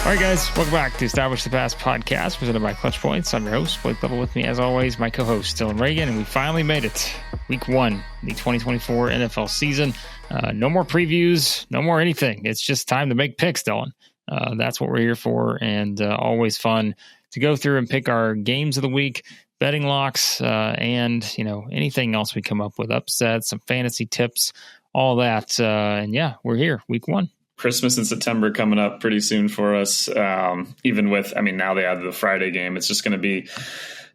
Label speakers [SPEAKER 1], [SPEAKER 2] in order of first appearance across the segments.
[SPEAKER 1] All right, guys, welcome back to Establish the Pass podcast presented by Clutch Points. I'm your host, Blake Lovell. With me, as always, my co-host, Dillon Reagan, and we finally made it. Week 1, the 2024 NFL season. No more previews, no more anything. It's just time to make picks, Dillon. That's what we're here for, and always fun to go through and pick our games of the week, betting locks, and anything else we come up with, upsets, some fantasy tips, all that. And yeah, we're here, week 1.
[SPEAKER 2] Christmas and September coming up pretty soon for us. Even with, now they added the Friday game. It's just going to be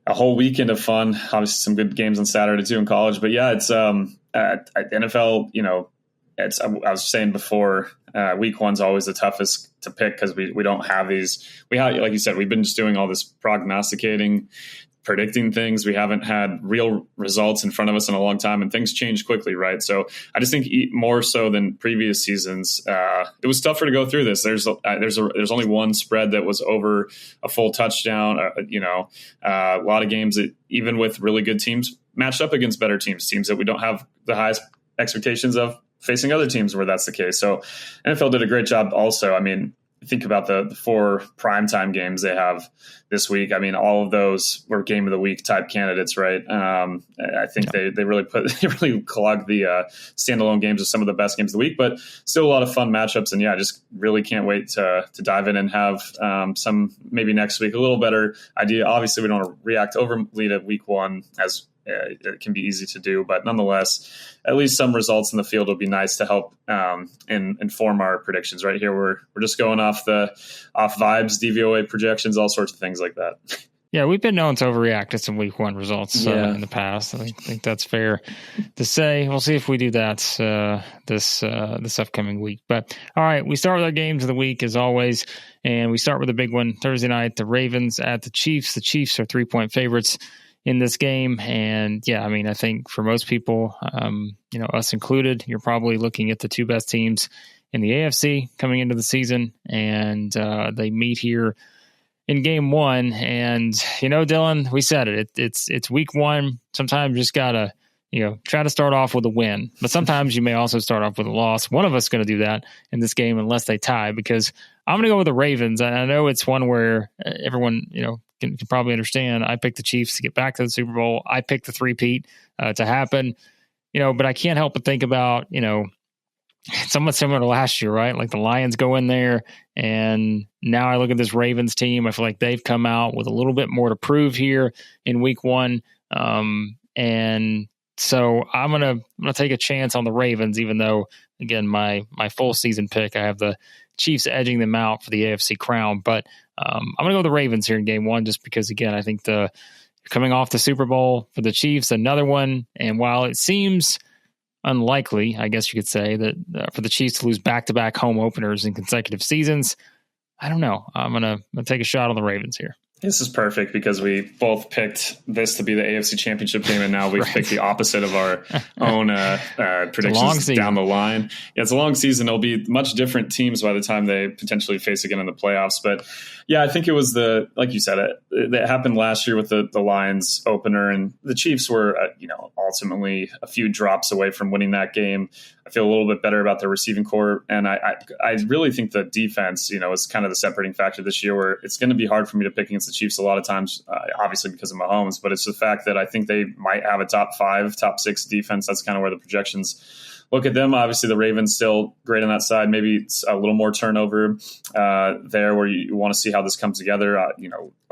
[SPEAKER 2] a whole weekend of fun. Obviously some good games on Saturday too in college, but yeah, it's NFL, I was saying before, week 1's always the toughest to pick because we don't have these. We have, like you said, we've been just doing all this prognosticating, predicting things. We haven't had real results in front of us in a long time, and things change quickly, right? So I just think more so than previous seasons, it was tougher to go through this. There's only one spread that was over a full touchdown. A lot of games that even with really good teams matched up against better teams that we don't have the highest expectations of facing other teams where that's the case. So NFL did a great job also. Think about the 4 primetime games they have this week. All of those were game of the week type candidates, right? I think they really clogged the standalone games with some of the best games of the week, but still a lot of fun matchups. And yeah, I just really can't wait to dive in and have some maybe next week a little better idea. Obviously, we don't want to react overly to week 1 as it can be easy to do, but nonetheless, at least some results in the field will be nice to help and inform our predictions. Right here, we're just going off vibes, DVOA projections, all sorts of things like that.
[SPEAKER 1] Yeah, we've been known to overreact to some week 1 results in the past. I think that's fair to say. We'll see if we do that this upcoming week. But all right, we start with our games of the week as always, and we start with a big one Thursday night. The Ravens at the Chiefs. The Chiefs are 3-point favorites in this game. And yeah, I think for most people, us included, you're probably looking at the 2 best teams in the AFC coming into the season. And they meet here in game 1. And, Dillon, we said it, it's week 1. Sometimes you just gotta, try to start off with a win, but sometimes you may also start off with a loss. One of us is going to do that in this game unless they tie, because I'm going to go with the Ravens. And I know it's one where everyone, can probably understand. I picked the Chiefs to get back to the Super Bowl. I picked the three-peat to happen, but I can't help but think about, somewhat similar to last year, right? Like the Lions go in there, and now I look at this Ravens team. I feel like they've come out with a little bit more to prove here in week 1. And so I'm gonna take a chance on the Ravens, even though, again, my full season pick, I have the Chiefs edging them out for the AFC crown. But I'm going to go with the Ravens here in game 1, just because, again, I think coming off the Super Bowl for the Chiefs, another one. And while it seems unlikely, I guess you could say, that for the Chiefs to lose back-to-back home openers in consecutive seasons, I don't know. I'm going to take a shot on the Ravens here.
[SPEAKER 2] This is perfect because we both picked this to be the AFC Championship game, and now we've picked the opposite of our own predictions down the line. Yeah, it's a long season. It'll be much different teams by the time they potentially face again in the playoffs. But yeah, I think it was like you said, it happened last year with the Lions opener, and the Chiefs were, ultimately a few drops away from winning that game. I feel a little bit better about their receiving core, and I really think the defense, is kind of the separating factor this year, where it's going to be hard for me to pick against the Chiefs a lot of times, obviously because of Mahomes, but it's the fact that I think they might have a top 5, top 6 defense. That's kind of where the projections look at them. Obviously, the Ravens still great on that side. Maybe it's a little more turnover there, where you want to see how this comes together. A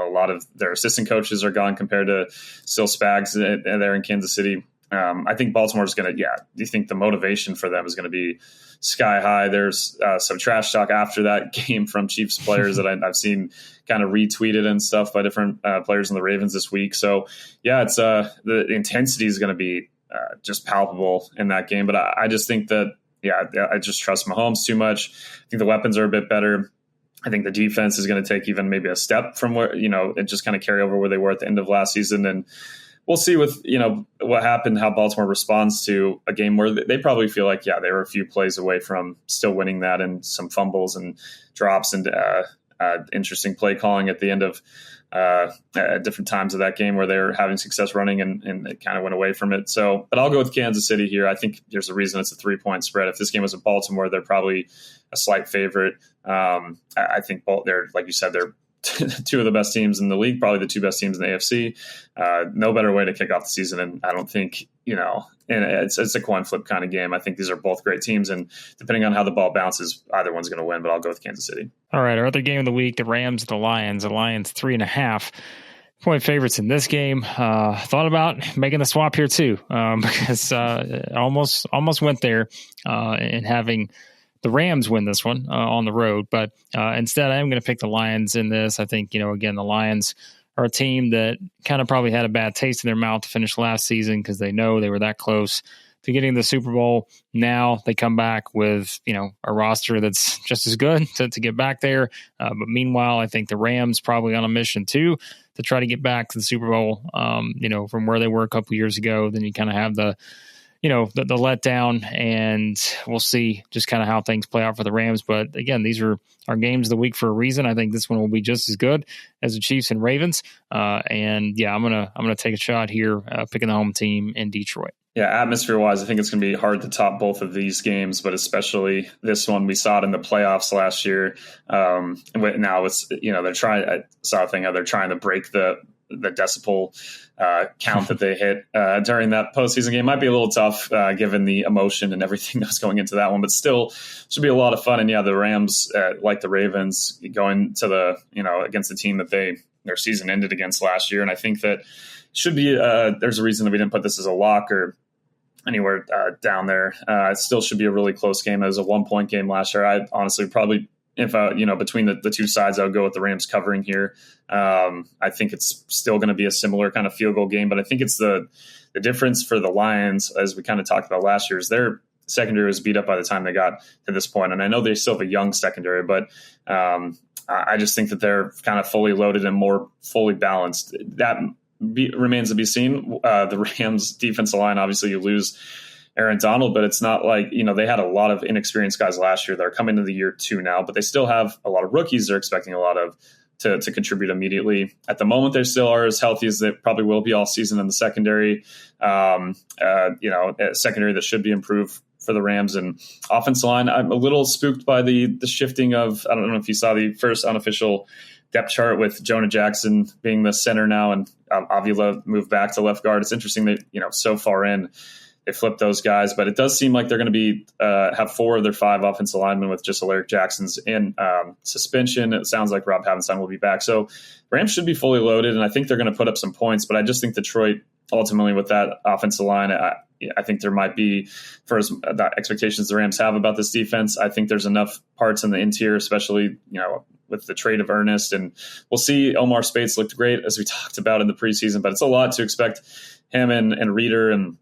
[SPEAKER 2] lot of their assistant coaches are gone compared to still Spags there in Kansas City. I think Baltimore's going to, do you think the motivation for them is going to be sky high? There's some trash talk after that game from Chiefs players that I've seen kind of retweeted and stuff by different players in the Ravens this week. So, it's the intensity is going to be just palpable in that game. But I just think that, I just trust Mahomes too much. I think the weapons are a bit better. I think the defense is going to take even maybe a step from where, and just kind of carry over where they were at the end of last season. And we'll see with, what happened, how Baltimore responds to a game where they probably feel like, they were a few plays away from still winning that, and some fumbles and drops and interesting play calling at the end of at different times of that game where they were having success running and it kind of went away from it. So, but I'll go with Kansas City here. I think there's a reason it's a 3-point spread. If this game was in Baltimore, they're probably a slight favorite. I think they're, like you said, they're two of the best teams in the league, probably the two best teams in the AFC. No better way to kick off the season. And I don't think, and it's a coin flip kind of game. I think these are both great teams. And depending on how the ball bounces, either one's going to win, but I'll go with Kansas City.
[SPEAKER 1] All right. Our other game of the week, the Rams, the Lions 3.5 point favorites in this game. Thought about making the swap here too, because almost went there and having the Rams win this one on the road, but instead I am going to pick the Lions in this. I think, again, the Lions are a team that kind of probably had a bad taste in their mouth to finish last season because they know they were that close to getting the Super Bowl. Now they come back with, a roster that's just as good to get back there. But meanwhile, I think the Rams probably on a mission too to try to get back to the Super Bowl, from where they were a couple years ago. Then you kind of have the letdown, and we'll see just kind of how things play out for the Rams. But again, these are our games of the week for a reason. I think this one will be just as good as the Chiefs and Ravens. I'm gonna take a shot here, picking the home team in Detroit.
[SPEAKER 2] Yeah, atmosphere-wise, I think it's going to be hard to top both of these games, but especially this one. We saw it in the playoffs last year. Now it's they're trying. I saw a thing how they're trying to break the decibel count that they hit during that postseason game. Might be a little tough given the emotion and everything that's going into that one, but still should be a lot of fun. And yeah, the Rams, like the Ravens, going to the against the team that their season ended against last year, and I think that should be there's a reason that we didn't put this as a lock or anywhere down there. It still should be a really close game. It was a 1-point game last year. I honestly probably, if between the two sides, I would go with the Rams covering here. I think it's still going to be a similar kind of field goal game, but I think it's the difference for the Lions, as we kind of talked about last year, is their secondary was beat up by the time they got to this point. And I know they still have a young secondary, but I just think that they're kind of fully loaded and more fully balanced. That remains to be seen. The Rams defensive line, obviously you lose Aaron Donald, but it's not like, they had a lot of inexperienced guys last year that are coming to the year 2 now, but they still have a lot of rookies they're expecting a lot of to contribute immediately. At the moment, they still are as healthy as they probably will be all season in the secondary. A secondary that should be improved for the Rams. And offensive line, I'm a little spooked by the shifting of, I don't know if you saw the first unofficial depth chart with Jonah Jackson being the center now and Avila moved back to left guard. It's interesting that, so far in, they flipped those guys, but it does seem like they're going to be have 4 of their 5 offensive linemen with just Alaric Jackson's in suspension. It sounds like Rob Havenstein will be back. So Rams should be fully loaded, and I think they're going to put up some points, but I just think Detroit, ultimately with that offensive line, I think there might be, for the expectations the Rams have about this defense, I think there's enough parts in the interior, especially, with the trade of Ernest. And we'll see. Omar Speights looked great, as we talked about in the preseason, but it's a lot to expect him and Reeder and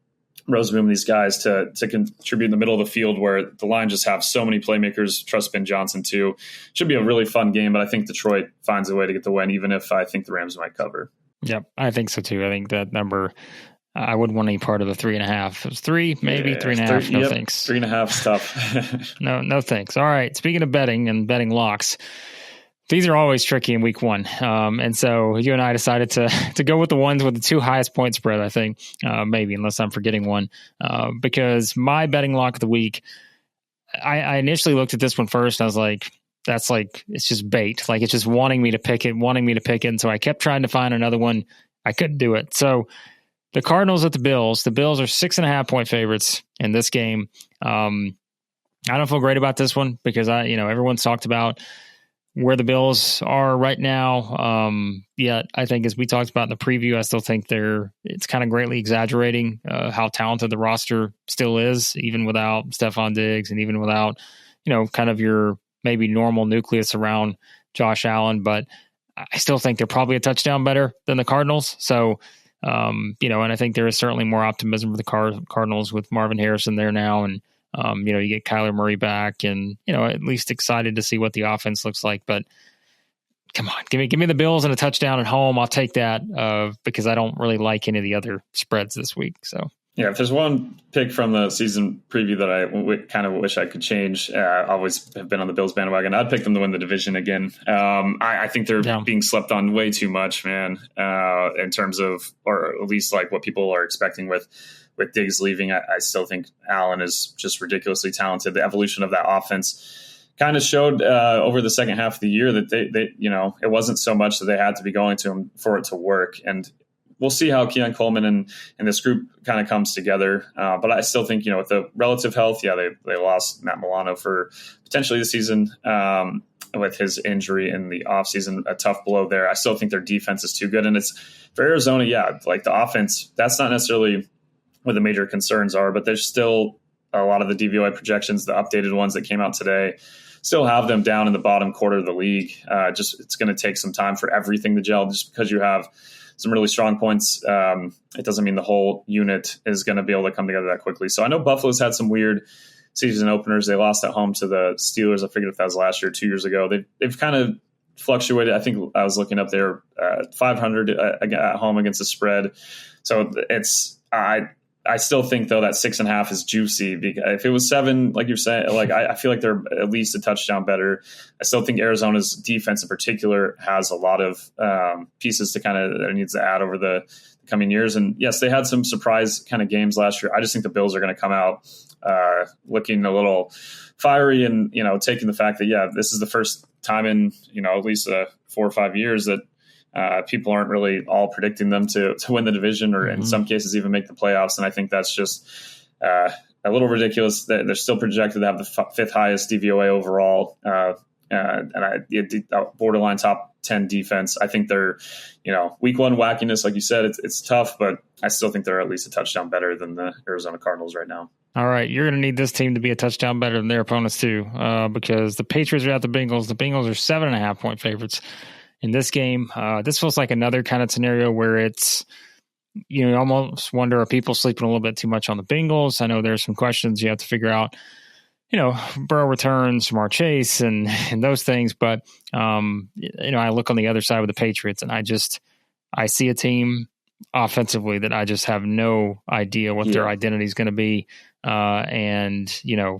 [SPEAKER 2] Roseboom, these guys, to contribute in the middle of the field where the line just have so many playmakers. Trust Ben Johnson too. Should be a really fun game, but I think Detroit finds a way to get the win, even if I think the Rams might cover.
[SPEAKER 1] Yep, I think so too. I think that number, I wouldn't want any part of the 3.5. It was 3, maybe 3.5. No thanks.
[SPEAKER 2] 3.5 stuff.
[SPEAKER 1] No thanks. All right. Speaking of betting and betting locks, these are always tricky in week 1. And so you and I decided to go with the ones with the 2 highest point spread, I think, maybe, unless I'm forgetting one, because my betting lock of the week, I initially looked at this one first. And I was like, that's like, it's just bait. Like, it's just wanting me to pick it. And so I kept trying to find another one. I couldn't do it. So the Cardinals at the Bills are 6.5 point favorites in this game. I don't feel great about this one because everyone's talked about where the Bills are right now. Yet I think, as we talked about in the preview, I still think it's kind of greatly exaggerating how talented the roster still is, even without Stephon Diggs and even without, kind of your maybe normal nucleus around Josh Allen. But I still think they're probably a touchdown better than the Cardinals. So, and I think there is certainly more optimism for the Cardinals with Marvin Harrison there now. And, you get Kyler Murray back and, at least excited to see what the offense looks like. But come on, give me the Bills and a touchdown at home. I'll take that because I don't really like any of the other spreads this week. So
[SPEAKER 2] Yeah, if there's one pick from the season preview that I kind of wish I could change, always have been on the Bills bandwagon, I'd pick them to win the division again. I think they're being slept on way too much, man, in terms of, or at least like what people are expecting with Diggs leaving. I still think Allen is just ridiculously talented. The evolution of that offense kind of showed over the second half of the year that they it wasn't so much that they had to be going to him for it to work. And we'll see how Keon Coleman and this group kind of comes together. But I still think, with the relative health, they lost Matt Milano for potentially the season with his injury in the offseason, a tough blow there. I still think their defense is too good. And it's for Arizona, like the offense, that's not necessarily what the major concerns are, but there's still a lot of the DVOA projections, the updated ones that came out today, still have them down in the bottom quarter of the league. It's going to take some time for everything to gel. Just because you have some really strong points, it doesn't mean the whole unit is going to be able to come together that quickly. So I know Buffalo's had some weird season openers. They lost at home to the Steelers. I forget if that was last year or 2 years ago. They've kind of fluctuated. I think I was looking up there, 500 at home against the spread. So I still think, though, that 6.5 is juicy. Because if it was 7, like you're saying, I feel like they're at least a touchdown better. I still think Arizona's defense in particular has a lot of pieces to that it needs to add over the coming years. And yes, they had some surprise kind of games last year. I just think the Bills are going to come out looking a little fiery and, taking the fact that, this is the first time in, at least 4 or 5 years that people aren't really all predicting them to win the division or in some cases even make the playoffs. And I think that's just a little ridiculous. They're still projected to have the 5th highest DVOA overall and borderline top 10 defense. I think they're, week 1 wackiness, like you said, it's tough, but I still think they're at least a touchdown better than the Arizona Cardinals right now.
[SPEAKER 1] All right, you're going to need this team to be a touchdown better than their opponents too, because the Patriots are at the Bengals. The Bengals are 7.5 point favorites in this game. This feels like another kind of scenario where it's, you almost wonder, are people sleeping a little bit too much on the Bengals? I know there's some questions you have to figure out, Burrow returns, Jamar Chase and those things. But, I look on the other side with the Patriots and I see a team offensively that I just have no idea what their identity is going to be. And,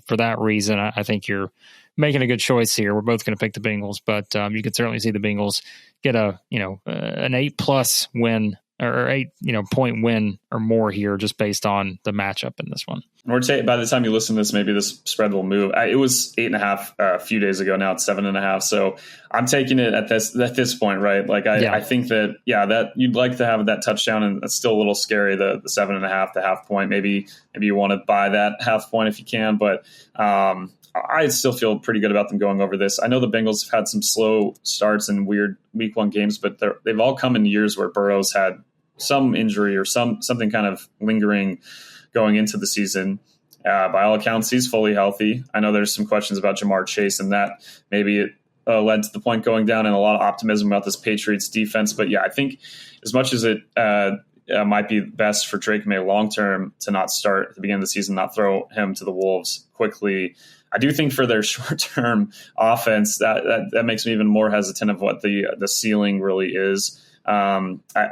[SPEAKER 1] for that reason, I think you're making a good choice here. We're both going to pick the Bengals, but you can certainly see the Bengals get an 8+ win or 8 point win or more here, just based on the matchup in this one.
[SPEAKER 2] By the time you listen to this, maybe this spread will move. It was 8.5 a few days ago. Now it's 7.5. So I'm taking it at this point, right? I think that you'd like to have that touchdown, and it's still a little scary. The 7.5, the half point. Maybe you want to buy that half point if you can, but I still feel pretty good about them going over this. I know the Bengals have had some slow starts and weird week 1 games, but they've all come in years where Burrow's had some injury or something kind of lingering going into the season. By all accounts, he's fully healthy. I know there's some questions about Jamar Chase, and that maybe it led to the point going down, and a lot of optimism about this Patriots defense. But I think as much as it might be best for Drake May long-term to not start at the beginning of the season, not throw him to the Wolves quickly, I do think for their short-term offense, that makes me even more hesitant of what the ceiling really is.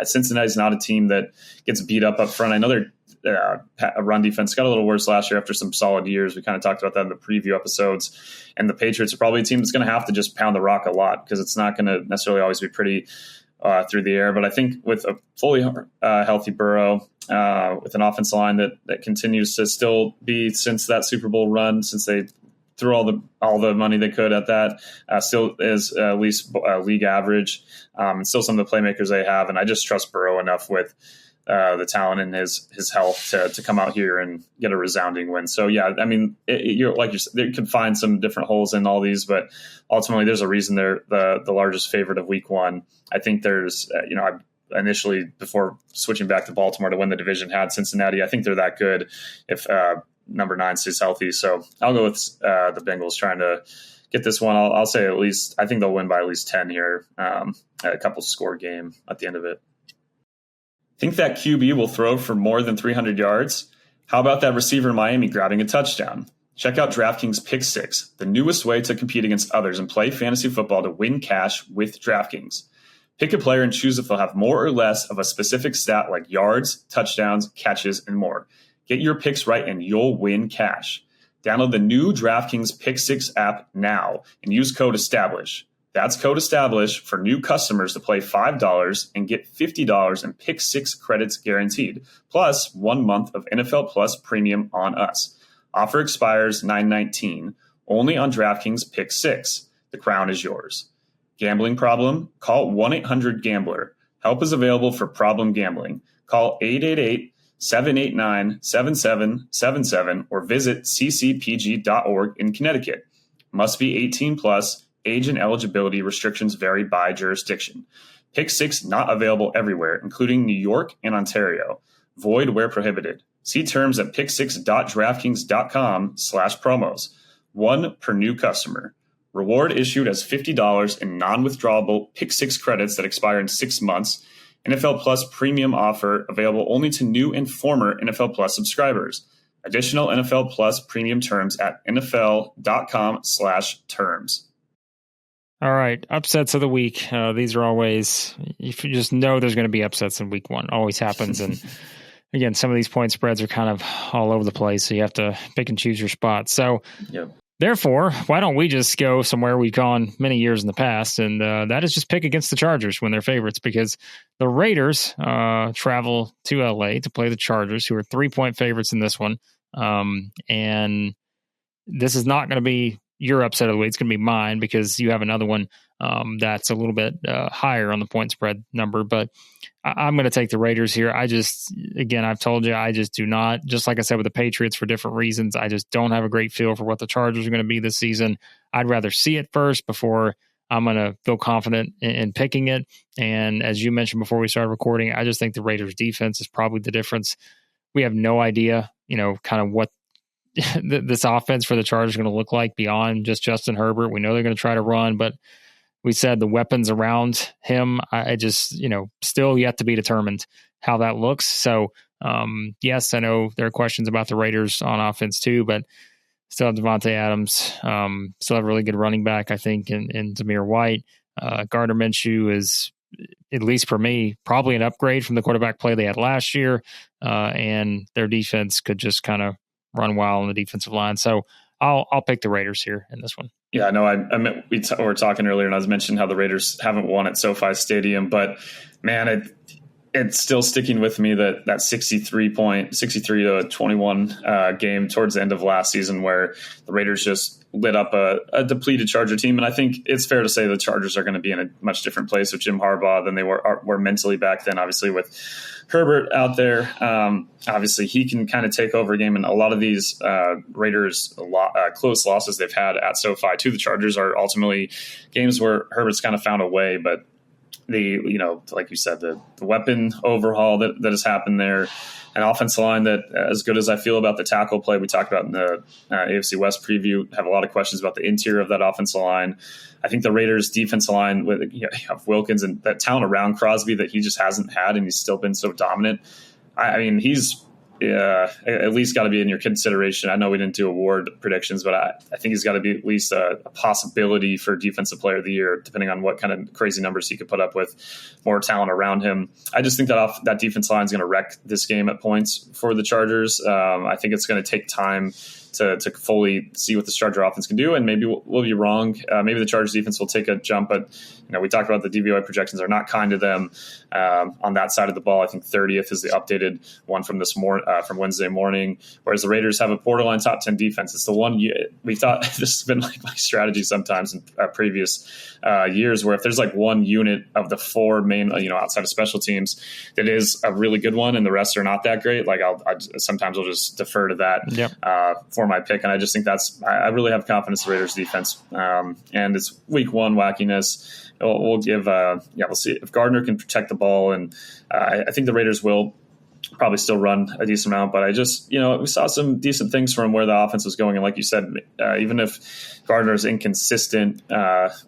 [SPEAKER 2] Cincinnati's not a team that gets beat up front. I know their run defense got a little worse last year after some solid years. We kind of talked about that in the preview episodes. And the Patriots are probably a team that's going to have to just pound the rock a lot, because it's not going to necessarily always be pretty through the air. But I think with a fully healthy Burrow, with an offensive line that continues to still be, since that Super Bowl run, since they threw all the money they could at that, still is at least league average, and still some of the playmakers they have. And I just trust Burrow enough with the talent and his health to come out here and get a resounding win. So I mean, they can find some different holes in all these, but ultimately there's a reason they're the largest favorite of week 1. I think there's I initially, before switching back to Baltimore to win the division, had Cincinnati. I think they're that good if number 9 stays healthy. So I'll go with the Bengals trying to get this one. I'll say at least, I think they'll win by at least 10 here, a couple score game at the end of it. Think that QB will throw for more than 300 yards? How about that receiver in Miami grabbing a touchdown? Check out DraftKings Pick 6, the newest way to compete against others and play fantasy football to win cash with DraftKings. Pick a player and choose if they'll have more or less of a specific stat like yards, touchdowns, catches, and more. Get your picks right and you'll win cash. Download the new DraftKings Pick 6 app now and use code ESTABLISH. That's code ESTABLISH for new customers to play $5 and get $50 in Pick 6 credits guaranteed, plus 1 month of NFL Plus Premium on us. Offer expires 9/19, only on DraftKings Pick 6. The crown is yours. Gambling problem? Call 1-800-GAMBLER. Help is available for problem gambling. Call 888-789-7777 or visit ccpg.org in Connecticut. Must be 18 plus. Age and eligibility restrictions vary by jurisdiction. Pick 6 not available everywhere, including New York and Ontario. Void where prohibited. See terms at pick6.draftkings.com/promos. 1 per new customer. Reward issued as $50 in non-withdrawable Pick 6 credits that expire in 6 months. NFL Plus Premium offer available only to new and former NFL Plus subscribers. Additional NFL Plus Premium terms at nfl.com/terms.
[SPEAKER 1] All right, upsets of the week. These are always, you just know there's going to be upsets in week 1. Always happens. And again, some of these point spreads are kind of all over the place, so you have to pick and choose your spots. So therefore, why don't we just go somewhere we've gone many years in the past, and that is just pick against the Chargers when they're favorites, because the Raiders travel to LA to play the Chargers, who are 3-point favorites in this one. And this is not going to be your upset of the week. It's going to be mine, because you have another one that's a little bit higher on the point spread number. But I'm going to take the Raiders here. I've told you, I just do not, just like I said with the Patriots for different reasons, I just don't have a great feel for what the Chargers are going to be this season. I'd rather see it first before I'm going to feel confident in picking it. And as you mentioned before we started recording, I just think the Raiders defense is probably the difference. We have no idea, kind of what this offense for the Chargers is going to look like beyond just Justin Herbert. We know they're going to try to run, but we said the weapons around him, I just, still yet to be determined how that looks. So, yes, I know there are questions about the Raiders on offense too, but still have Devontae Adams, still have a really good running back, I think, in Zamir White. Gardner Minshew is, at least for me, probably an upgrade from the quarterback play they had last year, and their defense could just kind of run wild on the defensive line. So I'll pick the Raiders here in this one.
[SPEAKER 2] Yeah, no, I meant we were talking earlier, and I was mentioning how the Raiders haven't won at SoFi Stadium, but man, it's still sticking with me that 63 to 21 game towards the end of last season, where the Raiders just lit up a depleted Charger team. And I think it's fair to say the Chargers are going to be in a much different place with Jim Harbaugh than they were mentally back then. Obviously, with Herbert out there, obviously he can kind of take over a game. And a lot of these Raiders close losses they've had at SoFi to the Chargers are ultimately games where Herbert's kind of found a way, but like you said, the weapon overhaul that has happened there, an offensive line that, as good as I feel about the tackle play we talked about in the AFC West preview, have a lot of questions about the interior of that offensive line. I think the Raiders' defensive line, with you have Wilkins and that talent around Crosby that he just hasn't had, and he's still been so dominant. I mean, he's at least got to be in your consideration. I know we didn't do award predictions, but I think he's got to be at least a possibility for Defensive Player of the Year, depending on what kind of crazy numbers he could put up with more talent around him. I just think that defense line is going to wreck this game at points for the Chargers. I think it's going to take time to fully see what the Charger offense can do, and maybe we'll be wrong. Maybe the Chargers defense will take a jump, but we talked about the DVOA projections are not kind to them on that side of the ball. I think 30th is the updated one from from Wednesday morning, whereas the Raiders have a borderline top 10 defense. It's the one we thought this has been like my strategy sometimes in previous years, where if there's like one unit of the 4 main, outside of special teams that is a really good one and the rest are not that great, like sometimes I'll just defer to that for my pick. And I just think I really have confidence in the Raiders defense. And it's week 1 wackiness. We'll give, we'll see if Gardner can protect the ball. And I think the Raiders will probably still run a decent amount, but I just, we saw some decent things from where the offense was going. And like you said, even if Gardner is inconsistent,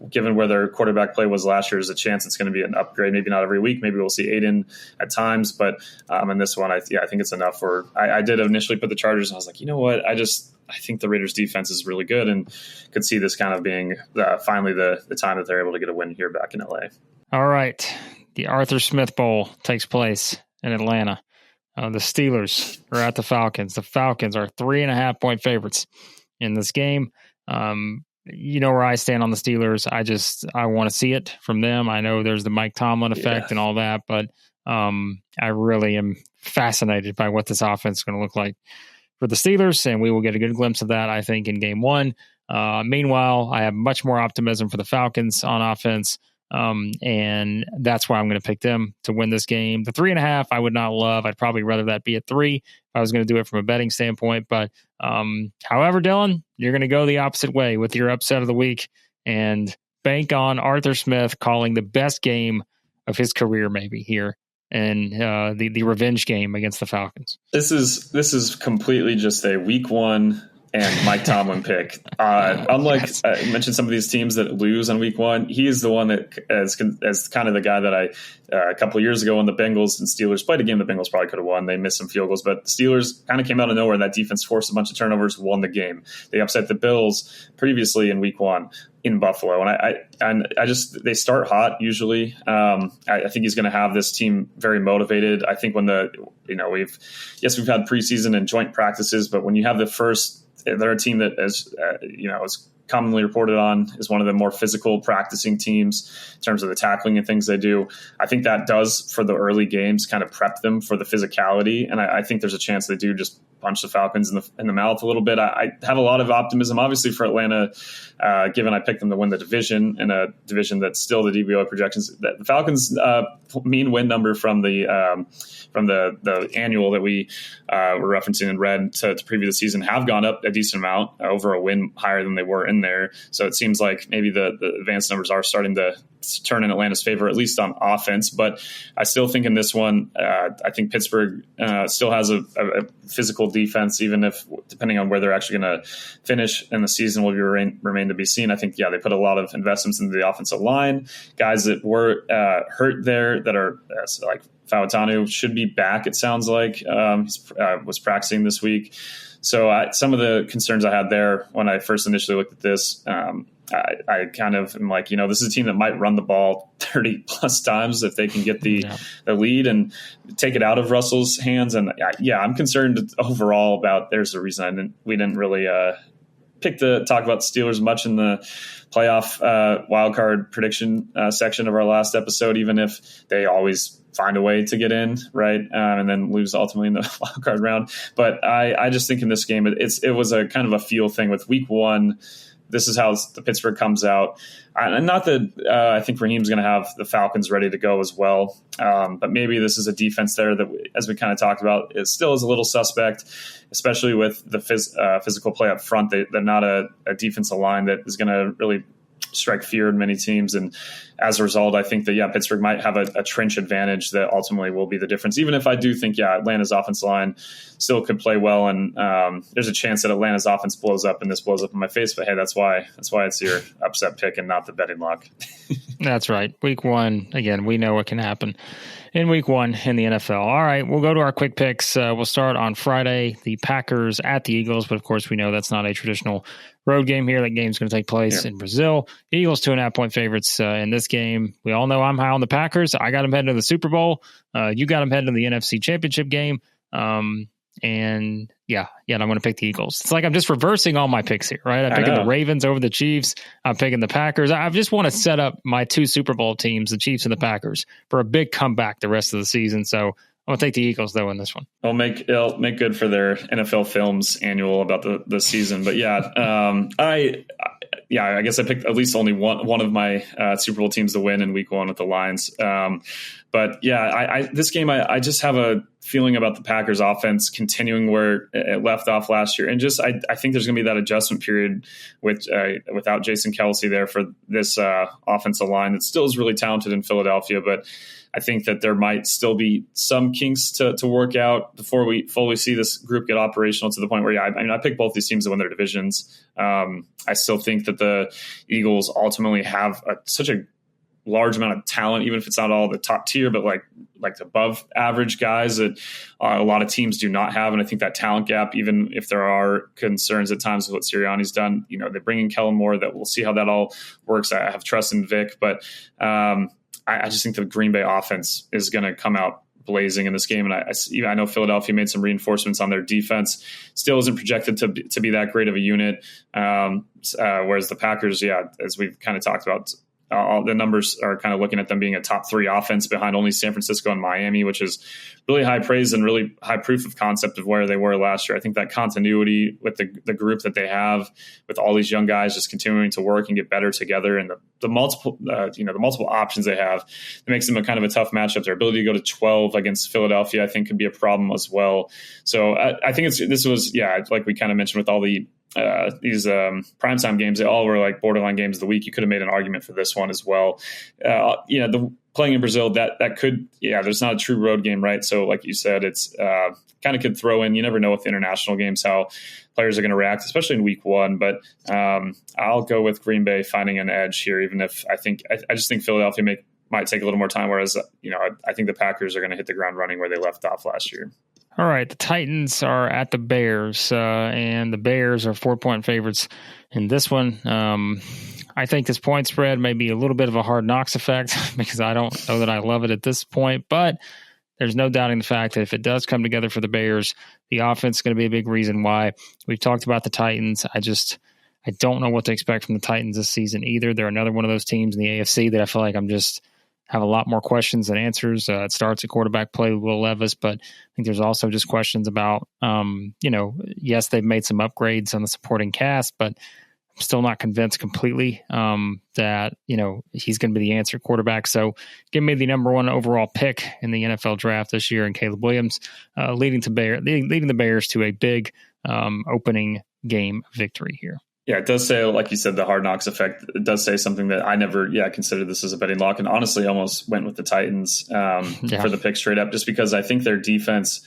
[SPEAKER 2] given where their quarterback play was last year, there's a chance it's going to be an upgrade. Maybe not every week. Maybe we'll see Aiden at times, but in this one, I think it's enough for, I did initially put the Chargers and I was like, you know what? I think the Raiders defense is really good and could see this kind of being finally the time that they're able to get a win here back in LA.
[SPEAKER 1] All right. The Arthur Smith Bowl takes place in Atlanta. The Steelers are at the Falcons. The Falcons are 3.5-point favorites in this game. You know where I stand on the Steelers. I want to see it from them. I know there's the Mike Tomlin effect and all that, but I really am fascinated by what this offense is going to look like for the Steelers, and we will get a good glimpse of that, I think, in game one. Meanwhile, I have much more optimism for the Falcons on offense, and that's why I'm going to pick them to win this game. The 3.5, I would not love. I'd probably rather that be at 3 if I was going to do it from a betting standpoint. But however, Dylan, you're going to go the opposite way with your upset of the week and bank on Arthur Smith calling the best game of his career maybe here. And the revenge game against the Falcons.
[SPEAKER 2] This is completely just a week one and Mike Tomlin pick. Unlike I mentioned some of these teams that lose on week one, he is the one that as kind of the guy that I a couple of years ago when the Bengals and Steelers played a game the Bengals probably could have won. They missed some field goals, but the Steelers kind of came out of nowhere. That defense forced a bunch of turnovers, won the game. They upset the Bills previously in week one in Buffalo. And I just, they start hot usually. I think he's going to have this team very motivated. I think when we've had preseason and joint practices, but when you have they're a team that is commonly reported on is one of the more physical practicing teams in terms of the tackling and things they do. I think that does for the early games kind of prep them for the physicality. And I think there's a chance they do just punch the Falcons in the mouth a little bit. I have a lot of optimism, obviously, for Atlanta, given I picked them to win the division in a division that's still the DVOA projections. The Falcons' mean win number from the annual that we were referencing and read to preview the season have gone up a decent amount, over a win higher than they were in there. So it seems like maybe the advanced numbers are starting to turn in Atlanta's favor, at least on offense. But I still think in this one, I think Pittsburgh still has a physical defense, even if depending on where they're actually going to finish in the season will remain to be seen. I think, they put a lot of investments into the offensive line. Guys that were hurt there that are like Fawatanu should be back, it sounds like. He was practicing this week. So some of the concerns I had there when I first initially looked at this, I kind of am like, this is a team that might run the ball 30 plus times if they can get the lead and take it out of Russell's hands. And I'm concerned overall about, there's a reason we didn't really talk about the Steelers much in the playoff wildcard prediction section of our last episode, even if they always find a way to get in, right? And then lose ultimately in the wildcard round. But I just think in this game, it was a kind of a feel thing with week one. This is how the Pittsburgh comes out. And not that I think Raheem's going to have the Falcons ready to go as well. But maybe this is a defense there that, as we kind of talked about, it still is a little suspect, especially with the physical play up front. They're not a defensive line that is going to really strike fear in many teams. And as a result, I think that, Pittsburgh might have a trench advantage that ultimately will be the difference. Even if I do think, Atlanta's offensive line still could play well. And there's a chance that Atlanta's offense blows up and this blows up in my face. But hey, that's why it's your upset pick and not the betting lock.
[SPEAKER 1] That's right. Week one, again, we know what can happen in week one in the NFL. All right, we'll go to our quick picks. We'll start on Friday, the Packers at the Eagles. But of course, we know that's not a traditional road game here. That game's going to take place in Brazil. Eagles 2.5-point favorites in this game. We all know I'm high on the Packers. I got them heading to the Super Bowl. You got them heading to the NFC Championship game. And I'm going to pick the Eagles. It's like I'm just reversing all my picks here, right? I'm picking the Ravens over the Chiefs. I'm picking the Packers. I just want to set up my two Super Bowl teams, the Chiefs and the Packers, for a big comeback the rest of the season. So I'm going to take the Eagles, though, in this one.
[SPEAKER 2] It'll make good for their NFL Films annual about the season. But I guess I picked at least only one of my Super Bowl teams to win in week one with the Lions. This game, I just have a feeling about the Packers offense continuing where it left off last year. And just, I think there's going to be that adjustment period without Jason Kelce there for this offensive line that still is really talented in Philadelphia. But I think that there might still be some kinks to work out before we fully see this group get operational to the point where, I picked both these teams to win their divisions. I still think that the Eagles ultimately have such a large amount of talent, even if it's not all the top tier, but like above average guys that a lot of teams do not have. And I think that talent gap, even if there are concerns at times with what Sirianni's done, they bring in Kellen Moore, that we'll see how that all works. I have trust in Vic, but I just think the Green Bay offense is going to come out blazing in this game. And I know Philadelphia made some reinforcements on their defense. Still isn't projected to be that great of a unit. Whereas the Packers, as we've kind of talked about, all the numbers are kind of looking at them being a top 3 offense behind only San Francisco and Miami, which is really high praise and really high proof of concept of where they were last year. I think that continuity with the group that they have, with all these young guys just continuing to work and get better together, and the multiple options they have, it makes them a kind of a tough matchup. Their ability to go to 12 against Philadelphia, I think, could be a problem as well. So I think this was like we kind of mentioned with all these primetime games, they all were like borderline games of the week. You could have made an argument for this one as well. The playing in Brazil, that could, there's not a true road game, right? So like you said, it's kind of could throw in, you never know with international games how players are going to react, especially in week 1. But I'll go with Green Bay finding an edge here, even if I just think Philadelphia might take a little more time. Whereas, I think the Packers are going to hit the ground running where they left off last year.
[SPEAKER 1] All right, the Titans are at the Bears, and the Bears are 4-point favorites in this one. I think this point spread may be a little bit of a Hard Knocks effect because I don't know that I love it at this point, but there's no doubting the fact that if it does come together for the Bears, the offense is going to be a big reason why. We've talked about the Titans. I don't know what to expect from the Titans this season either. They're another one of those teams in the AFC that I feel like have a lot more questions than answers. It starts at quarterback play with Will Levis, but I think there's also just questions about, yes, they've made some upgrades on the supporting cast, but I'm still not convinced completely that, he's going to be the answer quarterback. So give me the number 1 overall pick in the NFL draft this year, and Caleb Williams, leading the Bears to a big opening game victory here.
[SPEAKER 2] Yeah, it does say, like you said, the Hard Knocks effect. It does say something that I never, considered this as a betting lock, and honestly almost went with the Titans for the pick straight up, just because I think their defense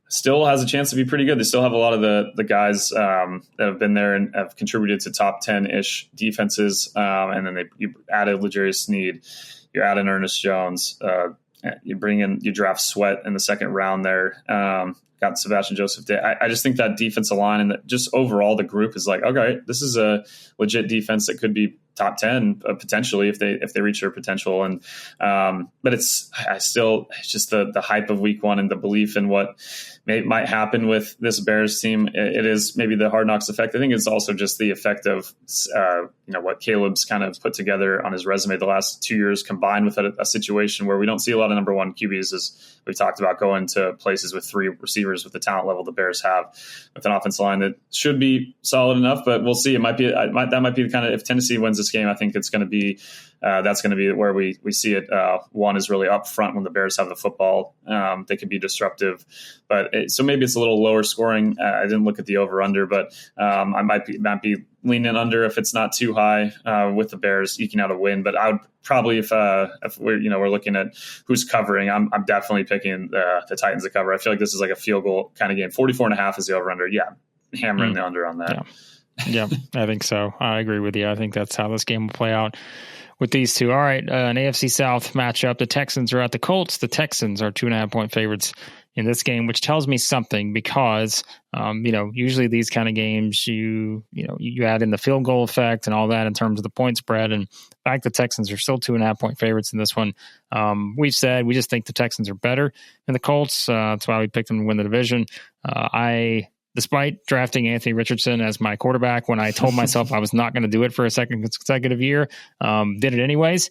[SPEAKER 2] still has a chance to be pretty good. They still have a lot of the guys that have been there and have contributed to top 10-ish defenses, and then you added L'Jarius Sneed, you add in Ernest Jones, you draft Sweat in the second round there. Got Sebastian Joseph Day. I just think that defensive line and just overall the group is like, okay, this is a legit defense that could be top 10 potentially if they reach their potential. And but it's just the hype of week 1 and the belief in what might happen with this Bears team. It is maybe the Hard Knocks effect. I think it's also just the effect of what Caleb's kind of put together on his resume the last 2 years, combined with a situation where we don't see a lot of number 1 QBs, as we've talked about, going to places with 3 receivers with the talent level the Bears have, with an offensive line that should be solid enough. But we'll see. That might be the kind of, if Tennessee wins this game, I think it's going to be that's going to be where we see it. One is really up front when the Bears have the football. They can be disruptive, so maybe it's a little lower scoring. I didn't look at the over under, but I might be leaning under if it's not too high with the Bears eking out a win. But I would probably, if we're looking at who's covering, I'm definitely picking the Titans to cover. I feel like this is like a field goal kind of game. 44.5 is the over under. Yeah, hammering the under on that.
[SPEAKER 1] Yeah, I think so. I agree with you. I think that's how this game will play out with these two. All right, an AFC South matchup. The Texans are at the Colts. The Texans are 2.5-point favorites in this game, which tells me something because, usually these kind of games, you add in the field goal effect and all that in terms of the point spread. And in fact, the Texans are still 2.5-point favorites in this one. We've said we just think the Texans are better than the Colts. That's why we picked them to win the division. Despite drafting Anthony Richardson as my quarterback when I told myself I was not going to do it for a second consecutive year, did it anyways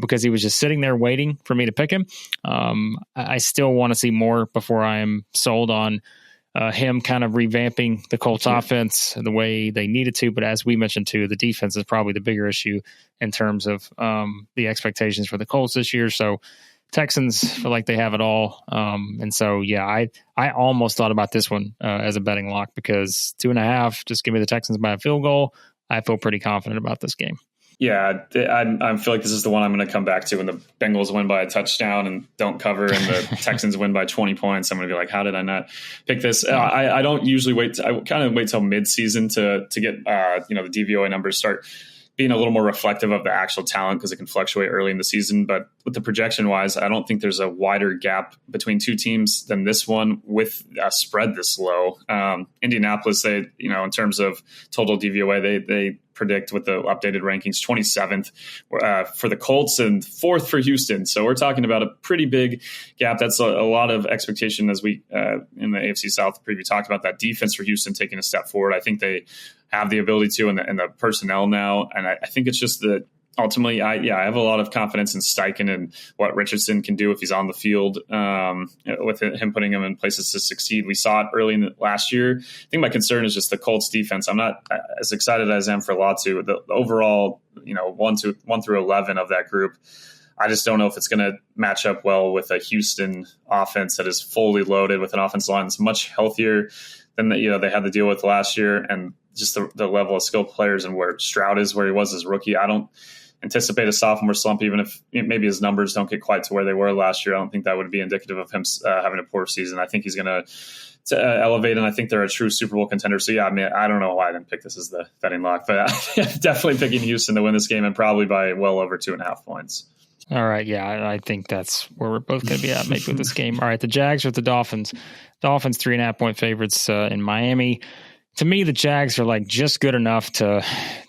[SPEAKER 1] because he was just sitting there waiting for me to pick him. I still want to see more before I am sold on him kind of revamping the Colts offense the way they needed to. But as we mentioned too, the defense is probably the bigger issue in terms of the expectations for the Colts this year. So Texans feel like they have it all. And so, I almost thought about this one as a betting lock because 2.5, just give me the Texans by a field goal. I feel pretty confident about this game. Yeah,
[SPEAKER 2] I feel like this is the one I'm going to come back to when the Bengals win by a touchdown and don't cover and the Texans win by 20 points. I'm going to be like, how did I not pick this? I don't usually wait. I kind of wait till mid-season to get, the DVOA numbers start being a little more reflective of the actual talent because it can fluctuate early in the season. But with the projection wise, I don't think there's a wider gap between two teams than this one with a spread this low. Indianapolis, they, in terms of total DVOA, they predict with the updated rankings 27th for the Colts and 4th for Houston. So we're talking about a pretty big gap. That's a lot of expectation as we in the AFC South preview talked about that defense for Houston taking a step forward. I think they have the ability to and the personnel now. And I think it's just that ultimately, I have a lot of confidence in Steichen and what Richardson can do if he's on the field with him putting him in places to succeed. We saw it early in the last year. I think my concern is just the Colts defense. I'm not as excited as I am for Latu. The overall, 1 through 11 of that group, I just don't know if it's going to match up well with a Houston offense that is fully loaded with an offensive line that's much healthier than they had to deal with last year, and just the level of skill players and where Stroud is, where he was as rookie. I don't anticipate a sophomore slump, even if maybe his numbers don't get quite to where they were last year. I don't think that would be indicative of him having a poor season. I think he's going to elevate, and I think they're a true Super Bowl contender. So, yeah, I mean, I don't know why I didn't pick this as the betting lock, but I'm definitely picking Houston to win this game and probably by well over 2.5 points.
[SPEAKER 1] All right, yeah, I think that's where we're both going to be at maybe with this game. All right, the Jags are the Dolphins. Dolphins 3.5-point favorites in Miami. To me, the Jags are like just good enough to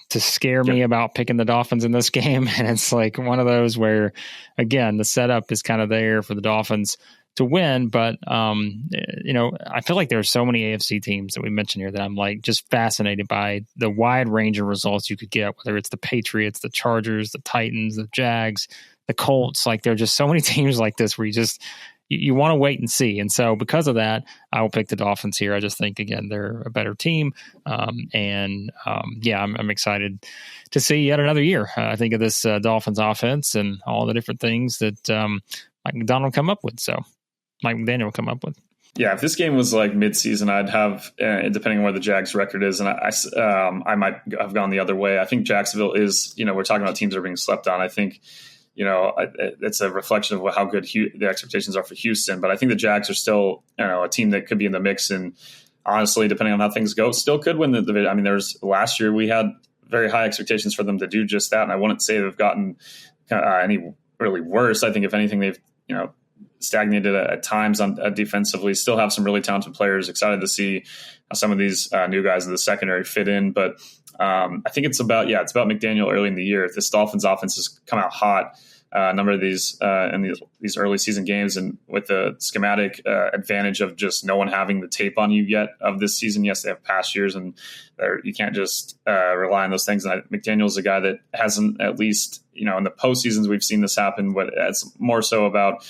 [SPEAKER 1] scare me about picking the Dolphins in this game. And it's like one of those where, again, the setup is kind of there for the Dolphins to win. But, I feel like there are so many AFC teams that we mentioned here that I'm like just fascinated by the wide range of results you could get, whether it's the Patriots, the Chargers, the Titans, the Jags, the Colts. Like there are just so many teams like this where you want to wait and see. And so because of that, I will pick the Dolphins here. I just think, again, they're a better team. I'm excited to see yet another year. I think of this Dolphins offense and all the different things that Mike McDaniel will come up with.
[SPEAKER 2] Yeah, if this game was like midseason, I'd have, depending on where the Jags record is, and I might have gone the other way. I think Jacksonville is, we're talking about teams that are being slept on. I think, it's a reflection of how good the expectations are for Houston. But I think the Jags are still, a team that could be in the mix. And honestly, depending on how things go, still could win the division. I mean, last year we had very high expectations for them to do just that. And I wouldn't say they've gotten any really worse. I think if anything, they've, stagnated at times on defensively, still have some really talented players. Excited to see how some of these new guys in the secondary fit in. But I think it's about McDaniel early in the year. If this Dolphins offense has come out hot, a number of these in these early season games, and with the schematic advantage of just no one having the tape on you yet of this season. Yes, they have past years, and you can't just rely on those things. And McDaniel's a guy that hasn't, at least in the postseasons, we've seen this happen. But it's more so about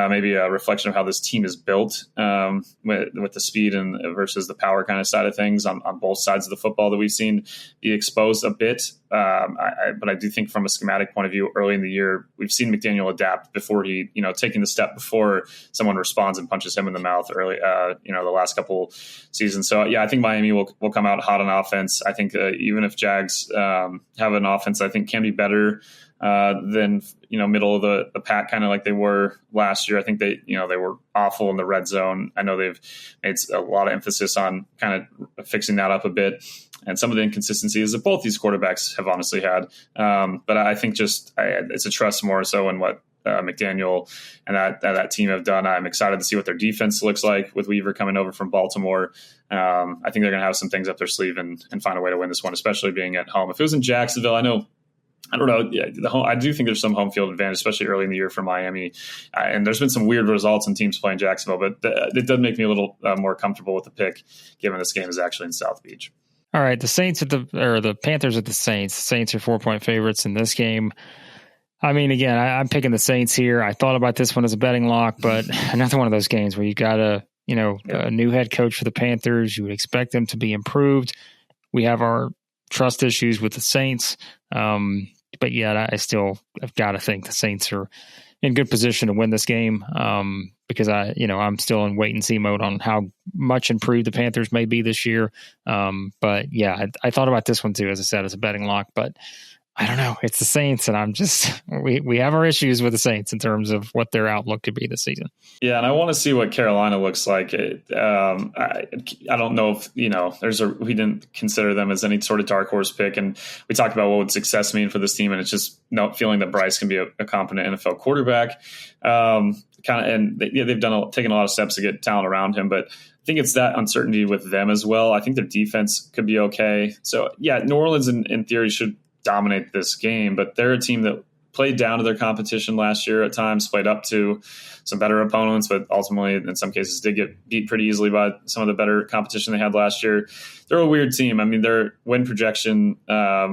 [SPEAKER 2] maybe a reflection of how this team is built with the speed and versus the power kind of side of things on both sides of the football that we've seen be exposed a bit. But I do think from a schematic point of view, early in the year, we've seen McDaniel adapt before he, taking the step before someone responds and punches him in the mouth early, the last couple seasons. So, yeah, I think Miami will come out hot on offense. I think even if Jags have an offense I think can be better than middle of the pack, kind of like they were last year. I think they were awful in the red zone. I know they've made a lot of emphasis on kind of fixing that up a bit, and some of the inconsistencies that both these quarterbacks have honestly had. But I think it's a trust more so in what McDaniel and that team have done. I'm excited to see what their defense looks like with Weaver coming over from Baltimore. I think they're going to have some things up their sleeve and find a way to win this one, especially being at home. If it was in Jacksonville, I don't know. Yeah, I do think there's some home field advantage, especially early in the year for Miami. And there's been some weird results in teams playing Jacksonville, but it does make me a little more comfortable with the pick, given this game is actually in South Beach.
[SPEAKER 1] All right, the Panthers at the Saints. The Saints are 4-point favorites in this game. I mean, again, I'm picking the Saints here. I thought about this one as a betting lock, but another one of those games where you got a new head coach for the Panthers. You would expect them to be improved. We have our trust issues with the Saints. But yet I've got to think the Saints are in good position to win this game because I'm still in wait and see mode on how much improved the Panthers may be this year. But yeah, I thought about this one too, as I said, as a betting lock, but I don't know. It's the Saints, and we have our issues with the Saints in terms of what their outlook could be this season.
[SPEAKER 2] Yeah, and I want to see what Carolina looks like. I don't know if, we didn't consider them as any sort of dark horse pick, and we talked about what would success mean for this team, and it's just not feeling that Bryce can be a competent NFL quarterback. Taken a lot of steps to get talent around him, but I think it's that uncertainty with them as well. I think their defense could be okay. So yeah, New Orleans in theory should dominate this game, but they're a team that played down to their competition last year at times, played up to some better opponents, but ultimately in some cases did get beat pretty easily by some of the better competition they had last year. They're a weird team. I mean, their win projection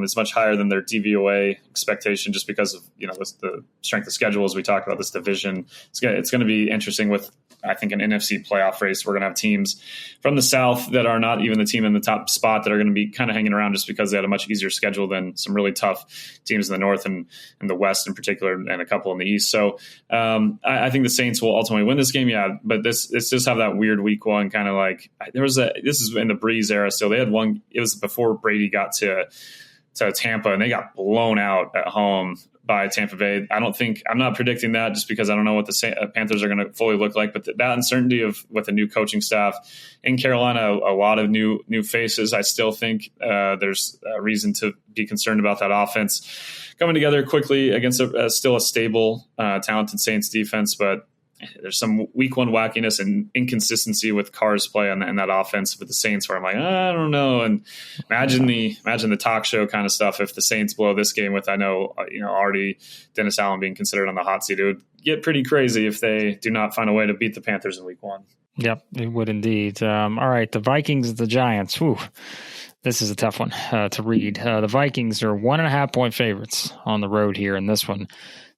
[SPEAKER 2] is much higher than their DVOA expectation just because of, the strength of schedule as we talk about this division. It's going to be interesting with, I think, an NFC playoff race. We're going to have teams from the South that are not even the team in the top spot that are going to be kind of hanging around just because they had a much easier schedule than some really tough teams in the North and in the West in particular, and a couple in the East. So I think the Saints will ultimately win this game. Yeah, but this just have that weird week one kind of like this is in the Breeze era. So they had one. It was before Brady got to Tampa, and they got blown out at home by Tampa Bay. I'm not predicting that just because I don't know what the Panthers are going to fully look like. But that uncertainty with a new coaching staff in Carolina, a lot of new faces, I still think there's a reason to be concerned about that offense coming together quickly against still a stable, talented Saints defense. But there's some week one wackiness and inconsistency with Carr's play and that offense with the Saints where I'm like, I don't know. And imagine the talk show kind of stuff. If the Saints blow this game with, already Dennis Allen being considered on the hot seat, it would get pretty crazy if they do not find a way to beat the Panthers in week one.
[SPEAKER 1] Yep, it would indeed. All right. The Vikings, the Giants. Whew. This is a tough one to read. The Vikings are 1.5-point favorites on the road here in this one.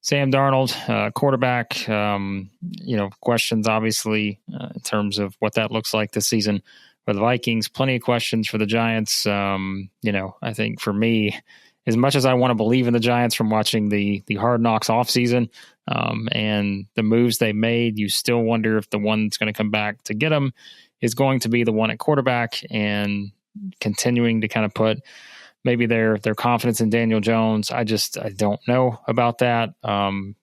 [SPEAKER 1] Sam Darnold, quarterback, questions obviously in terms of what that looks like this season for the Vikings. Plenty of questions for the Giants. I think for me, as much as I want to believe in the Giants from watching the Hard Knocks offseason and the moves they made, you still wonder if the one that's going to come back to get them is going to be the one at quarterback, and continuing to kind of put maybe their confidence in Daniel Jones. I don't know about that.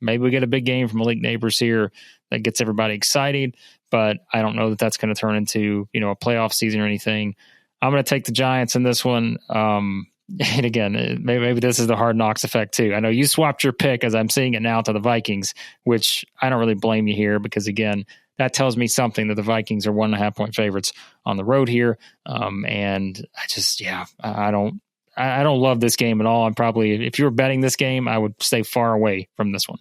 [SPEAKER 1] Maybe we get a big game from Malik Neighbors here that gets everybody excited, but I don't know that that's going to turn into, a playoff season or anything. I'm going to take the Giants in this one. And again, maybe this is the Hard Knocks effect too. I know you swapped your pick, as I'm seeing it now, to the Vikings, which I don't really blame you here because, again, that tells me something that the Vikings are 1.5-point favorites on the road here. And I don't love this game at all. I'm probably, if you were betting this game, I would stay far away from this one.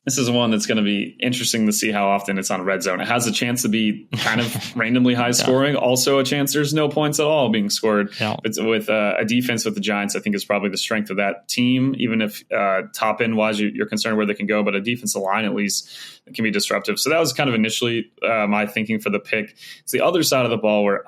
[SPEAKER 2] This is one that's going to be interesting to see how often it's on Red Zone. It has a chance to be kind of randomly high scoring. Also a chance there's no points at all being scored. Yeah. It's with a defense with the Giants, I think is probably the strength of that team, even if top end wise you're concerned where they can go, but a defensive line at least can be disruptive. So that was kind of initially my thinking for the pick. It's the other side of the ball where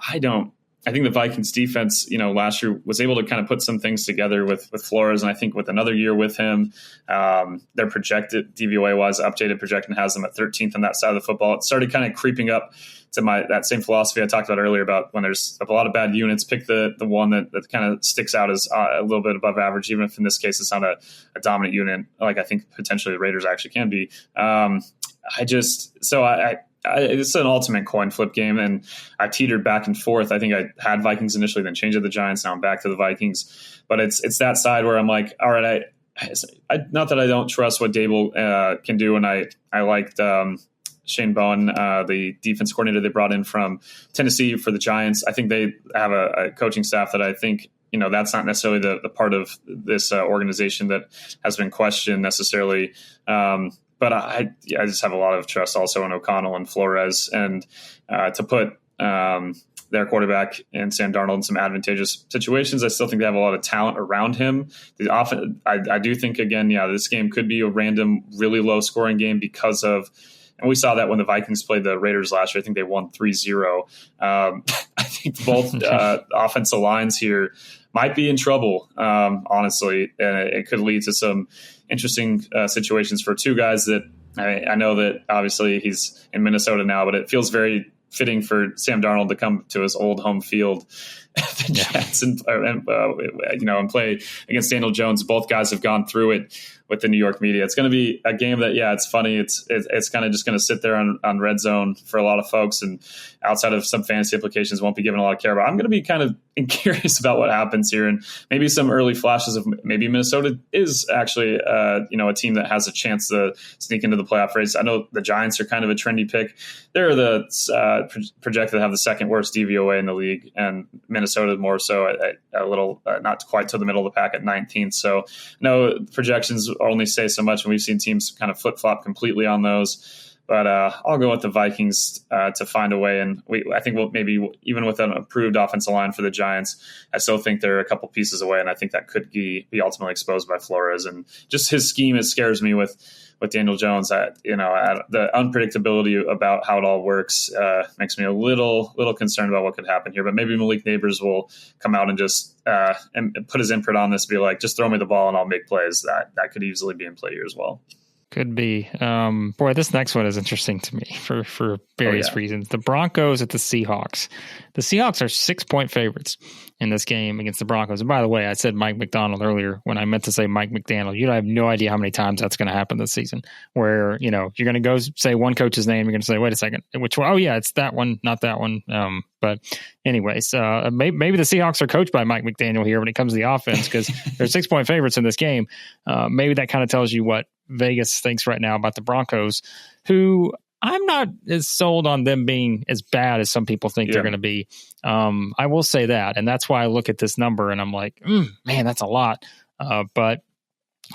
[SPEAKER 2] I think the Vikings defense, last year was able to kind of put some things together with Flores. And I think with another year with him, their projected DVOA wise updated projection has them at 13th on that side of the football. It started kind of creeping up to that same philosophy I talked about earlier about when there's a lot of bad units, pick the one that kind of sticks out as a little bit above average, even if in this case it's not a dominant unit, like I think potentially the Raiders actually can be. It's an ultimate coin flip game, and I teetered back and forth. I think I had Vikings initially, then changed to the Giants. Now I'm back to the Vikings, but it's that side where I'm like, all right, I not that I don't trust what Dable can do, and I liked Shane Bowen, the defense coordinator they brought in from Tennessee for the Giants. I think they have a coaching staff that I think, that's not necessarily the part of this organization that has been questioned necessarily. But I just have a lot of trust also in O'Connell and Flores, and to put their quarterback and Sam Darnold in some advantageous situations. I still think they have a lot of talent around him. I do think, again, this game could be a random, really low scoring game because of, and we saw that when the Vikings played the Raiders last year. I think they won 3-0. I think both offensive lines here might be in trouble, honestly, and it could lead to some interesting situations for two guys that I know that obviously he's in Minnesota now, but it feels very fitting for Sam Darnold to come to his old home field the Jets and play against Daniel Jones. Both guys have gone through it with the New York media. It's going to be a game that, it's funny. It's kind of just going to sit there on red zone for a lot of folks, and outside of some fantasy applications won't be given a lot of care. But I'm going to be kind of curious about what happens here, and maybe some early flashes of maybe Minnesota is actually a team that has a chance to sneak into the playoff race. I know the Giants are kind of a trendy pick. They're the projected to have the second worst DVOA in the league, and Minnesota more so a little not quite to the middle of the pack at 19th. So no, projections only say so much, and we've seen teams kind of flip-flop completely on those. But I'll go with the Vikings to find a way. And I think we'll maybe, even with an improved offensive line for the Giants, I still think they're a couple pieces away. And I think that could be ultimately exposed by Flores. And just his scheme, it scares me with Daniel Jones. The unpredictability about how it all works makes me a little concerned about what could happen here. But maybe Malik Neighbors will come out and just and put his imprint on this, be like, just throw me the ball and I'll make plays. That could easily be in play here as well.
[SPEAKER 1] Could be. Boy, this next one is interesting to me for various reasons. The Broncos at the Seahawks. The Seahawks are 6-point favorites in this game against the Broncos. And by the way, I said Mike McDonald earlier when I meant to say Mike McDaniel. You have no idea how many times that's going to happen this season, where, you're going to go say one coach's name. You're going to say, wait a second, which one? Oh, yeah, it's that one, not that one. But anyways, maybe the Seahawks are coached by Mike McDaniel here when it comes to the offense, because they're 6-point favorites in this game. Maybe that kind of tells you what Vegas thinks right now about the Broncos, who I'm not as sold on them being as bad as some people think they're going to be. I will say that. And that's why I look at this number and I'm like, man, that's a lot. But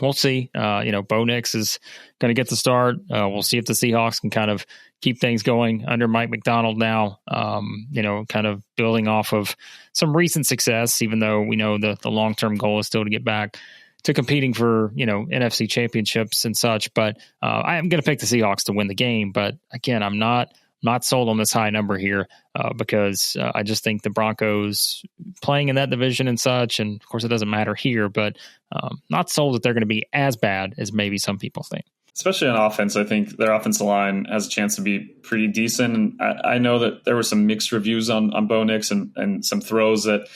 [SPEAKER 1] we'll see. Bo Nix is going to get the start. We'll see if the Seahawks can kind of keep things going under Mike McDonald now, kind of building off of some recent success, even though we know the long-term goal is still to get back to competing for, NFC championships and such. But I'm going to pick the Seahawks to win the game. But again, I'm not sold on this high number here because I just think the Broncos playing in that division and such, and of course it doesn't matter here, but not sold that they're going to be as bad as maybe some people think.
[SPEAKER 2] Especially on offense, I think their offensive line has a chance to be pretty decent. And I know that there were some mixed reviews on Bo Nix and some throws that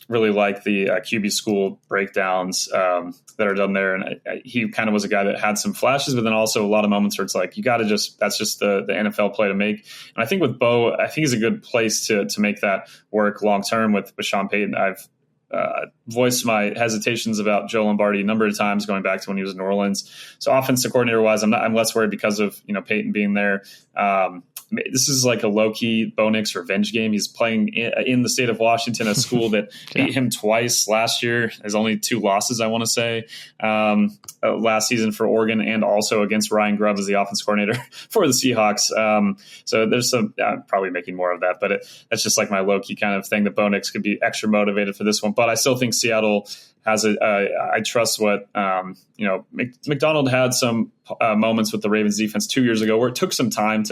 [SPEAKER 2] really like the QB school breakdowns that are done there. And he kind of was a guy that had some flashes, but then also a lot of moments where it's like, that's just the NFL play to make. And I think with Bo, I think he's a good place to make that work long-term with Sean Payton. I've voiced my hesitations about Joe Lombardi a number of times going back to when he was in New Orleans. So offensive coordinator wise, I'm less worried because of, Payton being there. This is like a low-key Bo Nix revenge game. He's playing in the state of Washington, a school that beat him twice last year. There's only 2 losses, I want to say, last season for Oregon, and also against Ryan Grubb as the offense coordinator for the Seahawks. So there's some probably making more of that, but that's just like my low-key kind of thing that Bo Nix could be extra motivated for this one. But I still think Seattle has I trust what McDonald had some moments with the Ravens defense 2 years ago where it took some time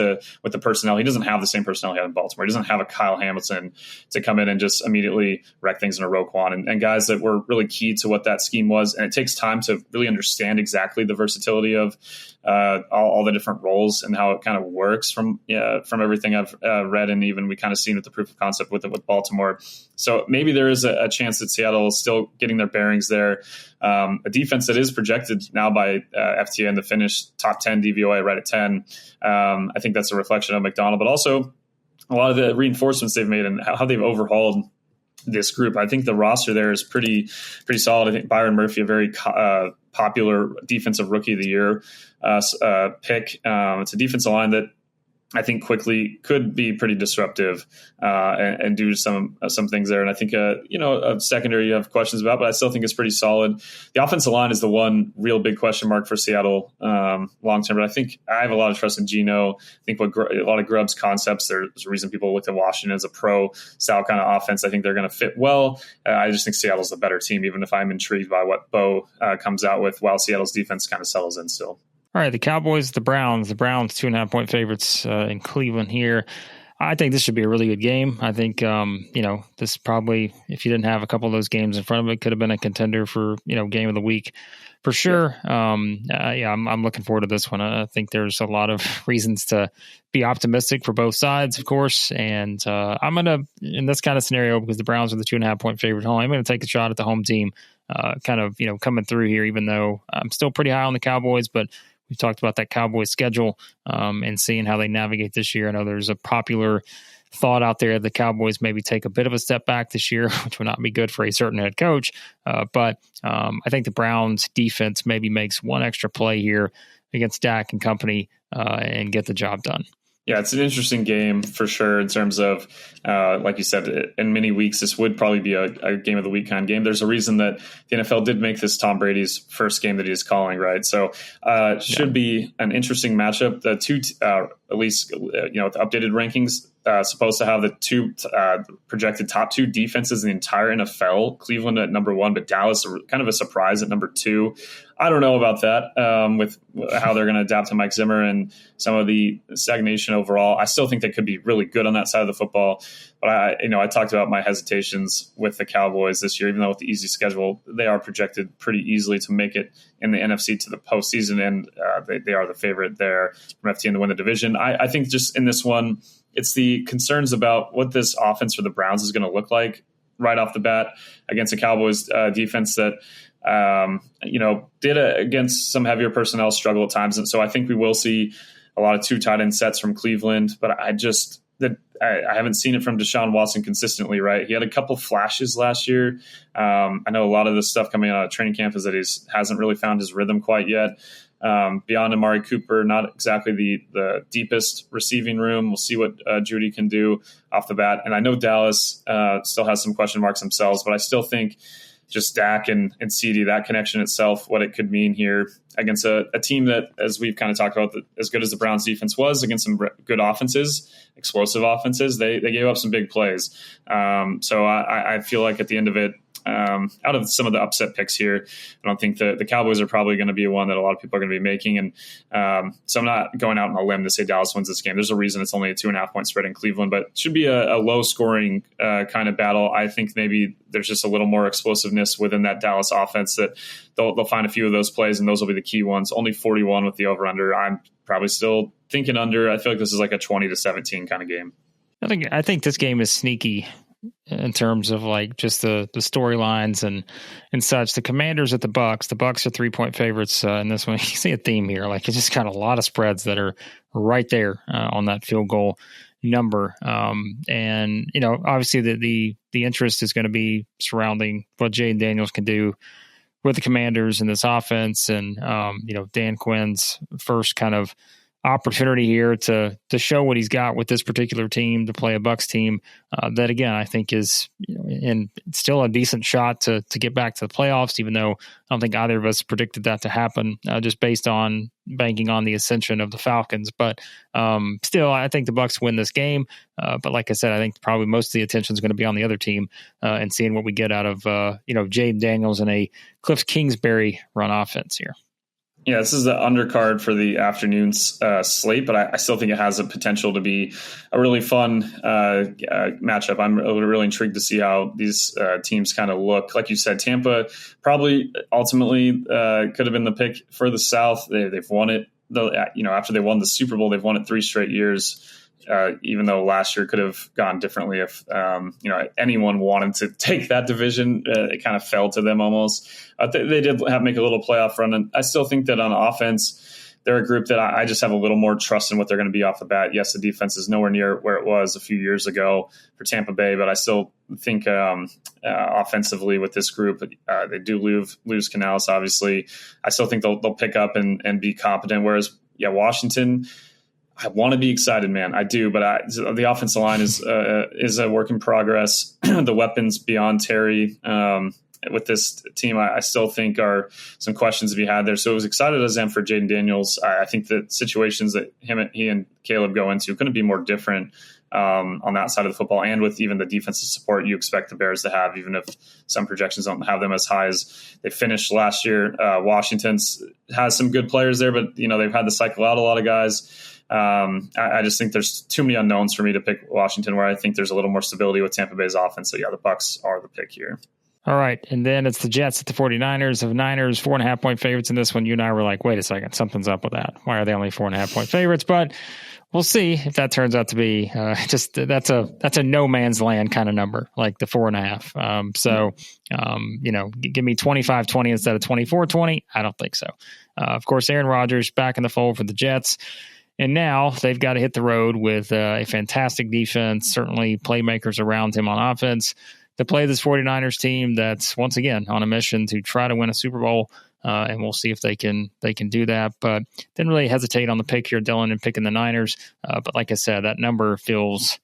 [SPEAKER 2] with the personnel. He doesn't have the same personnel he had in Baltimore. He doesn't have a Kyle Hamilton to come in and just immediately wreck things in a Roquan and guys that were really key to what that scheme was. And it takes time to really understand exactly the versatility of all the different roles and how it kind of works from everything I've read, and even we kind of seen with the proof of concept with Baltimore. So maybe there is a chance that Seattle is still getting their bearings there. A defense that is projected now by FTN to finish top 10 DVOA right at 10. I think that's a reflection of McDonald, but also a lot of the reinforcements they've made and how they've overhauled this group. I think the roster there is pretty solid. I think Byron Murphy, a very popular defensive rookie of the year pick. It's a defensive line that I think quickly could be pretty disruptive and do some things there. And I think, a secondary you have questions about, but I still think it's pretty solid. The offensive line is the one real big question mark for Seattle long-term. But I think I have a lot of trust in Geno. I think a lot of Grubb's concepts, there's a reason people looked at Washington as a pro-style kind of offense. I think they're going to fit well. I just think Seattle's a better team, even if I'm intrigued by what Bo comes out with while Seattle's defense kind of settles in still.
[SPEAKER 1] All right, the Cowboys, the Browns. The Browns 2.5-point favorites in Cleveland here. I think this should be a really good game. I think, this probably, if you didn't have a couple of those games in front of it, could have been a contender for, game of the week for sure. Yeah. I'm looking forward to this one. I think there's a lot of reasons to be optimistic for both sides, of course. And I'm going to, in this kind of scenario, because the Browns are the 2.5 point favorite home, I'm going to take a shot at the home team, coming through here, even though I'm still pretty high on the Cowboys, but we've talked about that Cowboys schedule and seeing how they navigate this year. I know there's a popular thought out there the Cowboys maybe take a bit of a step back this year, which would not be good for a certain head coach. But I think the Browns defense maybe makes one extra play here against Dak and company and get the job done.
[SPEAKER 2] Yeah, it's an interesting game for sure in terms of, like you said, in many weeks, this would probably be a game of the week kind of game. There's a reason that the NFL did make this Tom Brady's first game that he's calling, right? So should be an interesting matchup. The two, at least, with updated rankings, supposed to have the two projected top two defenses in the entire NFL. Cleveland at number 1, but Dallas kind of a surprise at number 2. I don't know about that with how they're going to adapt to Mike Zimmer and some of the stagnation overall. I still think they could be really good on that side of the football. But I talked about my hesitations with the Cowboys this year, even though with the easy schedule, they are projected pretty easily to make it in the NFC to the postseason. And they are the favorite there from FTN to win the division. I think just in this one, it's the concerns about what this offense for the Browns is going to look like right off the bat against a Cowboys defense that, did against some heavier personnel struggle at times. And so I think we will see a lot of 2 tight end sets from Cleveland, but I haven't seen it from Deshaun Watson consistently, right? He had a couple flashes last year. I know a lot of the stuff coming out of training camp is that he hasn't really found his rhythm quite yet. Beyond Amari Cooper, not exactly the deepest receiving room. We'll see what Judy can do off the bat. And I know Dallas still has some question marks themselves, but I still think just Dak and CD, that connection itself, what it could mean here against a team that, as we've kind of talked about, as good as the Browns defense was against some good offenses, explosive offenses, they gave up some big plays. So I feel like at the end of it, out of some of the upset picks here, I don't think the Cowboys are probably going to be one that a lot of people are going to be making. And so I'm not going out on a limb to say Dallas wins this game. There's a reason it's only a 2.5 point spread in Cleveland, but it should be a low scoring kind of battle. I think maybe there's just a little more explosiveness within that Dallas offense that they'll find a few of those plays, and those will be the key ones. Only 41 with the over under. I'm probably still thinking under. I feel like this is like a 20-17 kind of game.
[SPEAKER 1] I think this game is sneaky in terms of like just the storylines and such. The Commanders at the Bucks. The Bucks are 3-point favorites in this one. You see a theme here. Like it's just got a lot of spreads that are right there on that field goal number. And obviously the interest is going to be surrounding what Jaden Daniels can do with the Commanders in this offense, and Dan Quinn's first kind of opportunity here to show what he's got with this particular team, to play a Bucks team that, again, I think is and still a decent shot to get back to the playoffs, even though I don't think either of us predicted that to happen just based on banking on the ascension of the Falcons. But still, I think the Bucks win this game. But like I said, I think probably most of the attention is going to be on the other team and seeing what we get out of Jaden Daniels and a Cliff Kingsbury run offense here.
[SPEAKER 2] Yeah, this is the undercard for the afternoon's slate, but I still think it has a potential to be a really fun matchup. I'm really intrigued to see how these teams kind of look. Like you said, Tampa probably ultimately could have been the pick for the South. They've won it. After they won the Super Bowl, they've won it 3 straight years. Even though last year could have gone differently if anyone wanted to take that division, it kind of fell to them almost. They did make a little playoff run, and I still think that on offense, they're a group that I just have a little more trust in what they're going to be off the bat. Yes, the defense is nowhere near where it was a few years ago for Tampa Bay, but I still think offensively with this group, they do lose Canales, obviously. I still think they'll pick up and be competent, whereas, Washington, I want to be excited, man. I do, but the offensive line is a work in progress. The weapons beyond Terry with this team, I still think are some questions to be had there. So as excited as I am for Jaden Daniels, I think the situations that he and Caleb go into couldn't be more different on that side of the football, and with even the defensive support you expect the Bears to have, even if some projections don't have them as high as they finished last year. Washington has some good players there, but they've had to cycle out a lot of guys. I just think there's too many unknowns for me to pick Washington, where I think there's a little more stability with Tampa Bay's offense. So, yeah, the Bucs are the pick here.
[SPEAKER 1] All right, and then it's the Jets at the 49ers. Of Niners, 4.5-point favorites in this one. You and I were like, wait a second, something's up with that. Why are they only 4.5-point favorites? But we'll see if that turns out to be that's a no man's land kind of number, like the 4.5. Give me 25-20 instead of 24-20. I don't think so. Of course, Aaron Rodgers back in the fold for the Jets. And now they've got to hit the road with a fantastic defense, certainly playmakers around him on offense, to play this 49ers team that's, once again, on a mission to try to win a Super Bowl. And we'll see if they can do that. But didn't really hesitate on the pick here, Dylan, and picking the Niners. But like I said, that number feels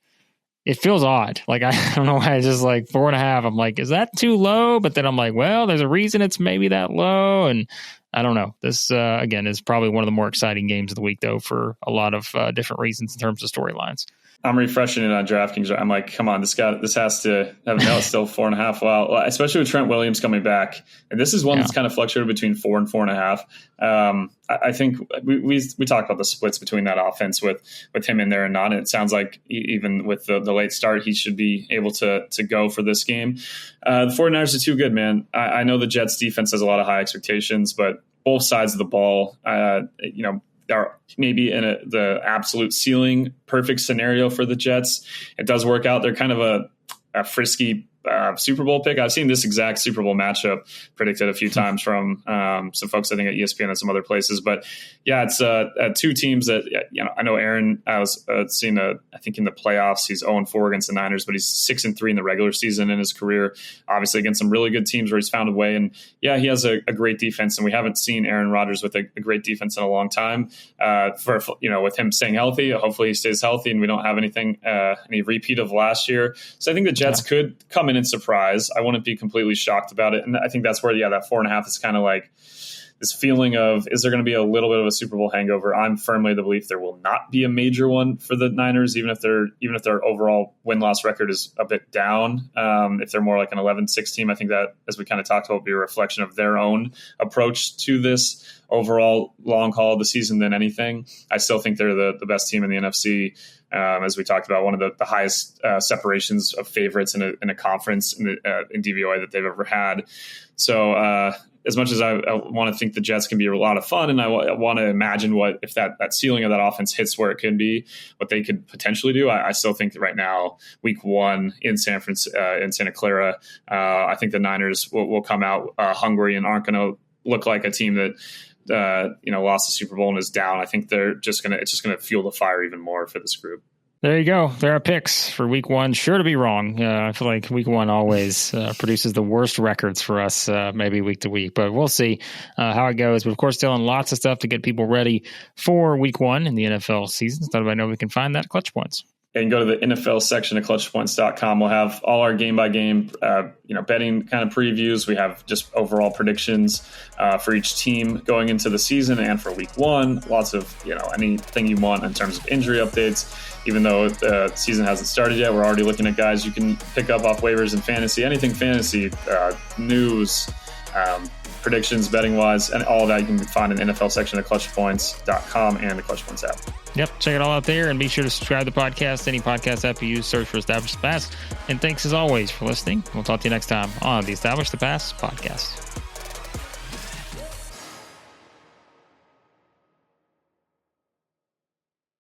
[SPEAKER 1] odd. Like, I don't know why it's just like 4.5. I'm like, is that too low? But then I'm like, well, there's a reason it's maybe that low. And I don't know. This, again, is probably one of the more exciting games of the week, though, for a lot of different reasons in terms of storylines.
[SPEAKER 2] I'm refreshing it on DraftKings. I'm like, come on, this has to have it's still 4.5. Well, especially with Trent Williams coming back, and this is one that's kind of fluctuated between 4 and 4.5. I think we talked about the splits between that offense with him in there and not. And it sounds like even with the late start, he should be able to go for this game. The 49ers are too good, man. I know the Jets defense has a lot of high expectations, but both sides of the ball, are maybe in the absolute ceiling perfect scenario for the Jets. It does work out. They're kind of a frisky Super Bowl pick. I've seen this exact Super Bowl matchup predicted a few times from some folks, I think, at ESPN and some other places. But yeah, it's two teams that, I know Aaron, I was seeing I think in the playoffs, he's 0-4 against the Niners, but he's 6-3 in the regular season in his career, obviously against some really good teams where he's found a way. And yeah, he has a great defense, and we haven't seen Aaron Rodgers with a great defense in a long time. With him staying healthy, hopefully he stays healthy and we don't have any repeat of last year. So I think the Jets could come in and surprise. I wouldn't be completely shocked about it. And I think that's where, that 4.5 is kind of like this feeling of, is there going to be a little bit of a Super Bowl hangover? I'm firmly the belief there will not be a major one for the Niners, even if their overall win-loss record is a bit down. If they're more like an 11-6 team, I think that, as we kind of talked about, will be a reflection of their own approach to this overall long haul of the season than anything. I still think they're the best team in the NFC. As we talked about, one of the highest separations of favorites in a conference in DVOA that they've ever had. So as much as I want to think the Jets can be a lot of fun, and I want to imagine what if that ceiling of that offense hits where it could be, what they could potentially do, I still think that right now, Week 1 in in Santa Clara, I think the Niners will come out hungry and aren't going to look like a team that lost the Super Bowl and is down. I think it's just going to fuel the fire even more for this group.
[SPEAKER 1] There you go. There are picks for Week 1. Sure to be wrong. I feel like Week 1 always produces the worst records for us, maybe week to week. But we'll see how it goes. But, of course, Dylan, lots of stuff to get people ready for Week 1 in the NFL season. So I know we can find that at Clutch Points.
[SPEAKER 2] And go to the NFL section of clutchpoints.com. We'll have all our game-by-game, betting kind of previews. We have just overall predictions for each team going into the season and for Week 1. Lots of, anything you want in terms of injury updates. Even though the season hasn't started yet, we're already looking at guys you can pick up off waivers and fantasy. Anything fantasy, news, predictions, betting-wise, and all of that you can find in the NFL section of clutchpoints.com and the Clutch Points app.
[SPEAKER 1] Yep, check it all out there, and be sure to subscribe to the podcast. Any podcast app you use, search for Establish the Pass. And thanks as always for listening. We'll talk to you next time on the Establish the Pass podcast.